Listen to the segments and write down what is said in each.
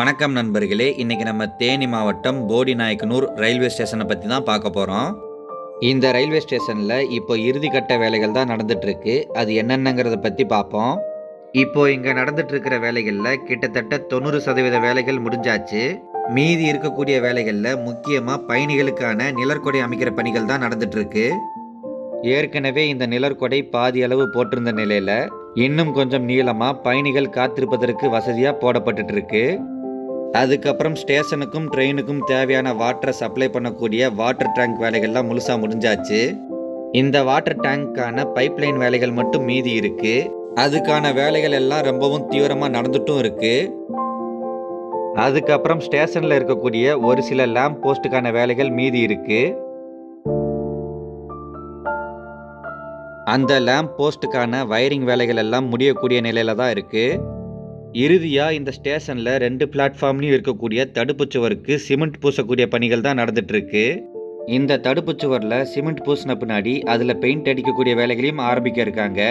வணக்கம் நண்பர்களே. இன்னைக்கு நம்ம தேனி மாவட்டம் போடிநாயக்கனூர் ரயில்வே ஸ்டேஷனை பற்றி தான் பார்க்க போகிறோம். இந்த ரயில்வே ஸ்டேஷனில் இப்போ இறுதிக்கட்ட வேலைகள் தான் நடந்துட்டுருக்கு. அது என்னென்னங்கிறத பற்றி பார்ப்போம். இப்போ இங்கே நடந்துட்டுருக்கிற வேலைகளில் கிட்டத்தட்ட 90% வேலைகள் முடிஞ்சாச்சு. மீதி இருக்கக்கூடிய வேலைகளில் முக்கியமாக பயணிகளுக்கான நிழற்குடை அமைக்கிற பணிகள் தான் நடந்துட்டுருக்கு. ஏற்கனவே இந்த நிழற்குடை பாதி அளவு போட்டிருந்த நிலையில் இன்னும் கொஞ்சம் நீளமாக பயணிகள் காத்திருப்பதற்கு வசதியாக போடப்பட்டுட்டு இருக்கு. அதுக்கப்புறம் ஸ்டேஷனுக்கும் ட்ரெயினுக்கும் தேவையான வாட்டரை சப்ளை பண்ணக்கூடிய வாட்டர் டேங்க் வேலைகள்லாம் முழுசாக முடிஞ்சாச்சு. இந்த வாட்டர் டேங்க்கான பைப்லைன் வேலைகள் மட்டும் மீதி இருக்கு. அதுக்கான வேலைகள் எல்லாம் ரொம்பவும் தீவிரமாக நடந்துட்டும் இருக்கு. அதுக்கப்புறம் ஸ்டேஷனில் இருக்கக்கூடிய ஒரு சில லேம்ப் போஸ்ட்டுக்கான வேலைகள் மீதி இருக்கு. அந்த லேம்ப் போஸ்ட்டுக்கான வயரிங் வேலைகள் எல்லாம் முடியக்கூடிய நிலையில தான் இருக்கு. இறுதியாக இந்த ஸ்டேஷனில் 2 பிளாட்ஃபார்ம்லையும் இருக்கக்கூடிய தடுப்புச் சுவருக்கு சிமெண்ட் பூசக்கூடிய பணிகள் தான் நடந்துட்டுருக்கு. இந்த தடுப்புச் சுவரில் சிமெண்ட் பூசின பின்னாடி அதில் பெயிண்ட் அடிக்கக்கூடிய வேலைகளையும் ஆரம்பிக்க இருக்காங்க.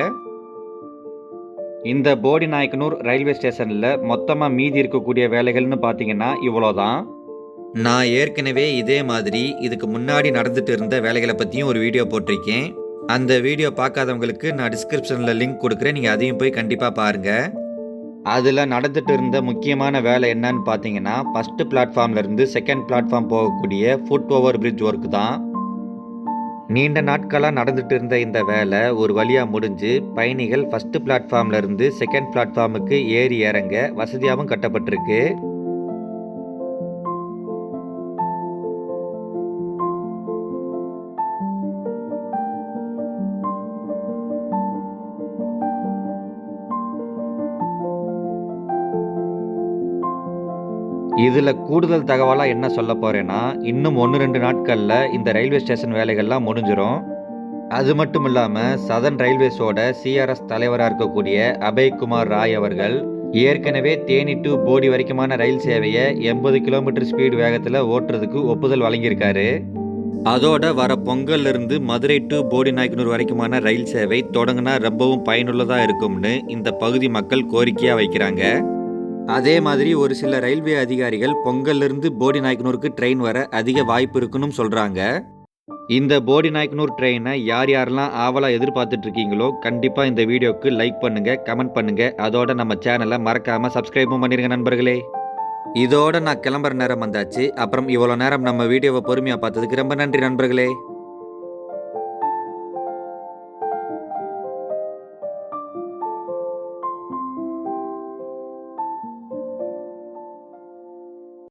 இந்த போடிநாயக்கனூர் ரயில்வே ஸ்டேஷனில் மொத்தமாக மீதி இருக்கக்கூடிய வேலைகள்னு பார்த்தீங்கன்னா இவ்வளோதான். நான் ஏற்கனவே இதே மாதிரி இதுக்கு முன்னாடி நடந்துட்டு இருந்த வேலைகளை பற்றியும் ஒரு வீடியோ போட்டிருக்கேன். அந்த வீடியோ பார்க்காதவங்களுக்கு நான் டிஸ்கிரிப்ஷனில் லிங்க் கொடுக்குறேன். நீங்கள் அதையும் போய் கண்டிப்பாக பாருங்கள். அதில் நடந்துட்டு இருந்த முக்கியமான வேலை என்னன்னு பார்த்தீங்கன்னா, ஃபஸ்ட்டு பிளாட்ஃபார்ம்லேருந்து செகண்ட் பிளாட்ஃபார்ம் போகக்கூடிய ஃபுட் ஓவர் பிரிட்ஜ் ஒர்க் தான். நீண்ட நாட்களாக நடந்துட்டு இருந்த இந்த வேலை ஒரு வழியாக முடிஞ்சு பயணிகள் ஃபஸ்ட்டு பிளாட்ஃபார்ம்லேருந்து செகண்ட் பிளாட்ஃபார்முக்கு ஏறி இறங்க வசதியாகவும் கட்டப்பட்டிருக்கு. இதில் கூடுதல் தகவலாக என்ன சொல்ல போகிறேன்னா, இன்னும் 1-2 நாட்களில் இந்த ரயில்வே ஸ்டேஷன் வேலைகள்லாம் முடிஞ்சிடும். அது மட்டும் இல்லாமல் சதர்ன் ரயில்வேஸோட சிஆர்எஸ் தலைவராக இருக்கக்கூடிய அபய்குமார் ராய் அவர்கள் ஏற்கனவே தேனி டு போடி வரைக்குமான ரயில் சேவையை 80 கிலோமீட்டர் ஸ்பீடு வேகத்தில் ஓட்டுறதுக்கு ஒப்புதல் வழங்கியிருக்காரு. அதோட வர பொங்கல்லிருந்து மதுரை டு போடிநாயக்கனூர் வரைக்குமான ரயில் சேவை தொடங்கினா ரொம்பவும் பயனுள்ளதாக இருக்கும்னு இந்த பகுதி மக்கள் கோரிக்கையாக வைக்கிறாங்க. அதே மாதிரி ஒரு சில ரயில்வே அதிகாரிகள் பொங்கல்லிருந்து போடிநாயக்கனூருக்கு ட்ரெயின் வர அதிக வாய்ப்பு இருக்குன்னு சொல்கிறாங்க. இந்த போடிநாயக்கனூர் ட்ரெயினை யார் யாரெல்லாம் ஆவலாக எதிர்பார்த்துட்டு இருக்கீங்களோ கண்டிப்பாக இந்த வீடியோவுக்கு லைக் பண்ணுங்கள், கமெண்ட் பண்ணுங்கள். அதோட நம்ம சேனலை மறக்காமல் சப்ஸ்கிரைபும் பண்ணிடுங்க நண்பர்களே. இதோட நான் கிளம்புற நேரம் வந்தாச்சு. அப்புறம் இவ்வளோ நேரம் நம்ம வீடியோவை பொறுமையாக பார்த்ததுக்கு ரொம்ப நன்றி நண்பர்களே.